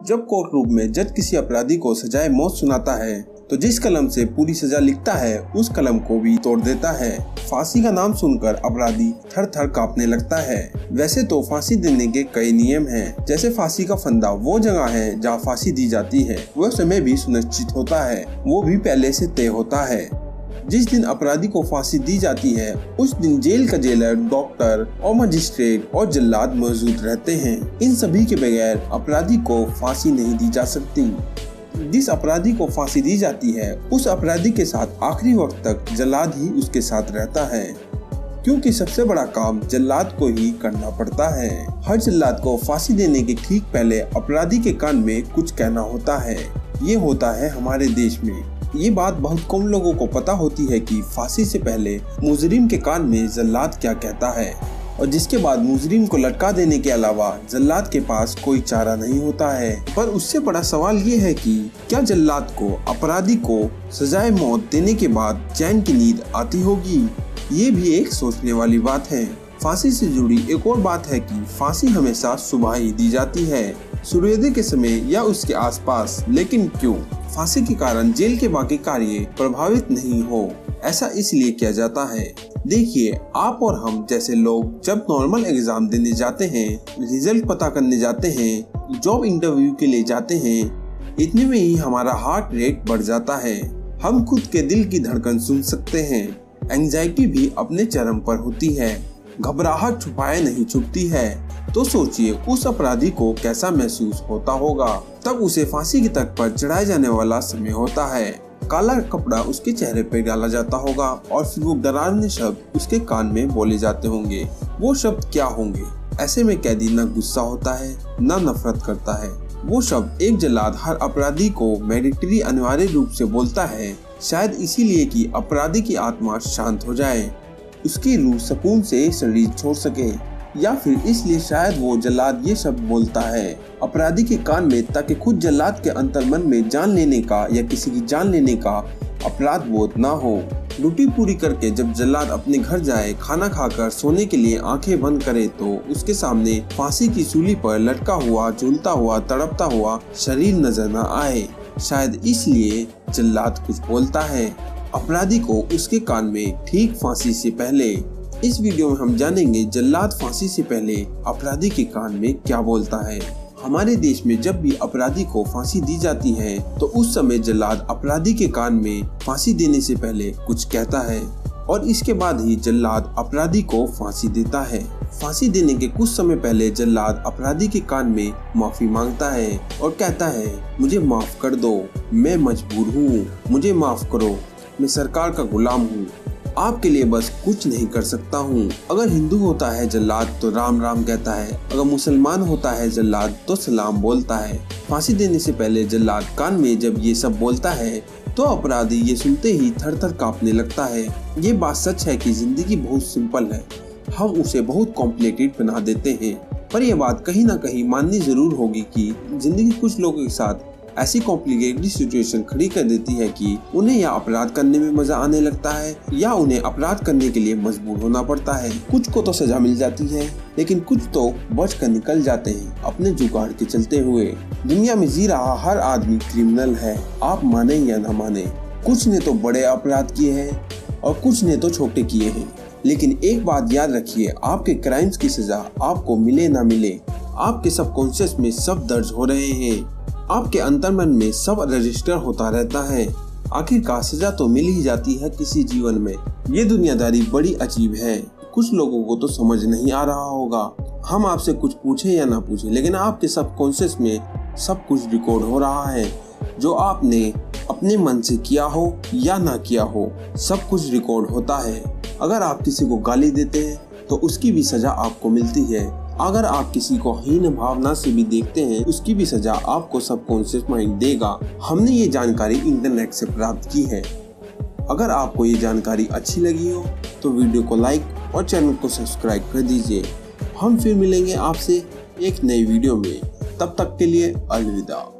जब court room में जज किसी अपराधी को सजाए मौत सुनाता है तो जिस कलम से पूरी सजा लिखता है उस कलम को भी तोड़ देता है। फांसी का नाम सुनकर अपराधी थर थर कांपने लगता है। वैसे तो फांसी देने के कई नियम हैं, जैसे फांसी का फंदा वो जगह है जहाँ फांसी दी जाती है, वह समय भी सुनिश्चित होता है, वो भी पहले से तय होता है। जिस दिन अपराधी को फांसी दी जाती है उस दिन जेल का जेलर, डॉक्टर और मजिस्ट्रेट और जल्लाद मौजूद रहते हैं। इन सभी के बगैर अपराधी को फांसी नहीं दी जा सकती। जिस अपराधी को फांसी दी जाती है उस अपराधी के साथ आखिरी वक्त तक जल्लाद ही उसके साथ रहता है, क्योंकि सबसे बड़ा काम जल्लाद को ही करना पड़ता है। हर जल्लाद को फांसी देने के ठीक पहले अपराधी के कान में कुछ कहना होता है। ये होता है हमारे देश में। ये बात बहुत कम लोगों को पता होती है कि फांसी से पहले मुजरिम के कान में जल्लाद क्या कहता है, और जिसके बाद मुजरिम को लटका देने के अलावा जल्लाद के पास कोई चारा नहीं होता है। पर उससे बड़ा सवाल ये है कि क्या जल्लाद को अपराधी को सजाए मौत देने के बाद चैन की नींद आती होगी? ये भी एक सोचने वाली बात है। फांसी से जुड़ी एक और बात है कि फांसी हमेशा सुबह ही दी जाती है, सूर्योदय के समय या उसके आसपास। लेकिन क्यों? फांसी के कारण जेल के बाकी कार्य प्रभावित नहीं हो, ऐसा इसलिए किया जाता है। देखिए, आप और हम जैसे लोग जब नॉर्मल एग्जाम देने जाते हैं, रिजल्ट पता करने जाते हैं, जॉब इंटरव्यू के लिए जाते हैं, इतने में ही हमारा हार्ट रेट बढ़ जाता है। हम खुद के दिल की धड़कन सुन सकते हैं। एंजाइटी भी अपने चरम पर होती है। घबराहट छुपाए नहीं छुपती है। तो सोचिए उस अपराधी को कैसा महसूस होता होगा। तब उसे फांसी की तख्त पर चढ़ाया जाने वाला समय होता है। काला कपड़ा उसके चेहरे पर डाला जाता होगा और फिर वो डरावने शब्द उसके कान में बोले जाते होंगे। वो शब्द क्या होंगे? ऐसे में कैदी न गुस्सा होता है न नफरत करता है। वो शब्द एक जल्लाद हर अपराधी को मैंडेटरी अनिवार्य रूप से बोलता है, शायद इसीलिए कि अपराधी की आत्मा शांत हो जाए, उसकी रूह सुकून से शरीर छोड़ सके, या फिर इसलिए शायद वो जल्लाद ये शब्द बोलता है अपराधी के कान में, ताकि खुद जल्लाद के अंतर्मन में जान लेने का या किसी की जान लेने का अपराध बोध ना हो। ड्यूटी पूरी करके जब जल्लाद अपने घर जाए, खाना खाकर सोने के लिए आंखें बंद करे तो उसके सामने फांसी की सूली पर लटका हुआ, झूलता हुआ, तड़पता हुआ शरीर नजर न आए। शायद इसलिए जल्लाद कुछ बोलता है अपराधी को उसके कान में ठीक फांसी से पहले। इस वीडियो में हम जानेंगे जल्लाद फांसी से पहले अपराधी के कान में क्या बोलता है। हमारे देश में जब भी अपराधी को फांसी दी जाती है तो उस समय जल्लाद अपराधी के कान में फांसी देने से पहले कुछ कहता है और इसके बाद ही जल्लाद अपराधी को फांसी देता है। फांसी देने के कुछ समय पहले जल्लाद अपराधी के कान में माफी मांगता है और कहता है, मुझे माफ कर दो, मैं मजबूर हूँ, मुझे माफ करो, मैं सरकार का गुलाम हूँ, आपके लिए बस कुछ नहीं कर सकता हूँ। अगर हिंदू होता है जल्लाद तो राम राम कहता है, अगर मुसलमान होता है जल्लाद तो सलाम बोलता है। फांसी देने से पहले जल्लाद कान में जब ये सब बोलता है तो अपराधी ये सुनते ही थर थर कांपने लगता है। ये बात सच है कि जिंदगी बहुत सिंपल है, हम उसे बहुत कॉम्प्लिकेटेड बना देते हैं। पर यह बात कहीं ना कहीं माननी जरूर होगी कि जिंदगी कुछ लोगों के साथ ऐसी कॉम्प्लिकेटेड सिचुएशन खड़ी कर देती है कि उन्हें या अपराध करने में मजा आने लगता है या उन्हें अपराध करने के लिए मजबूर होना पड़ता है। कुछ को तो सजा मिल जाती है लेकिन कुछ तो बच कर निकल जाते हैं अपने जुगाड़ के चलते हुए। दुनिया में जी रहा हर आदमी क्रिमिनल है, आप माने या न माने। कुछ ने तो बड़े अपराध किए हैं और कुछ ने तो छोटे किए हैं, लेकिन एक बात याद रखिए, आपके क्राइम्स की सजा आपको मिले ना मिले, आपके सबकॉन्शियस में सब दर्ज हो रहे हैं, आपके अंतर्मन में सब रजिस्टर होता रहता है। आखिरकार सजा तो मिल ही जाती है किसी जीवन में। ये दुनियादारी बड़ी अजीब है। कुछ लोगों को तो समझ नहीं आ रहा होगा, हम आपसे कुछ पूछे या ना पूछे, लेकिन आपके सबकॉन्शियस में सब कुछ रिकॉर्ड हो रहा है। जो आपने अपने मन से किया हो या ना किया हो, सब कुछ रिकॉर्ड होता है। अगर आप किसी को गाली देते हैं तो उसकी भी सजा आपको मिलती है। अगर आप किसी को हीन भावना से भी देखते हैं, उसकी भी सजा आपको सबकॉन्शियस माइंड देगा। हमने ये जानकारी इंटरनेट से प्राप्त की है। अगर आपको ये जानकारी अच्छी लगी हो तो वीडियो को लाइक और चैनल को सब्सक्राइब कर दीजिए। हम फिर मिलेंगे आपसे एक नई वीडियो में, तब तक के लिए अलविदा।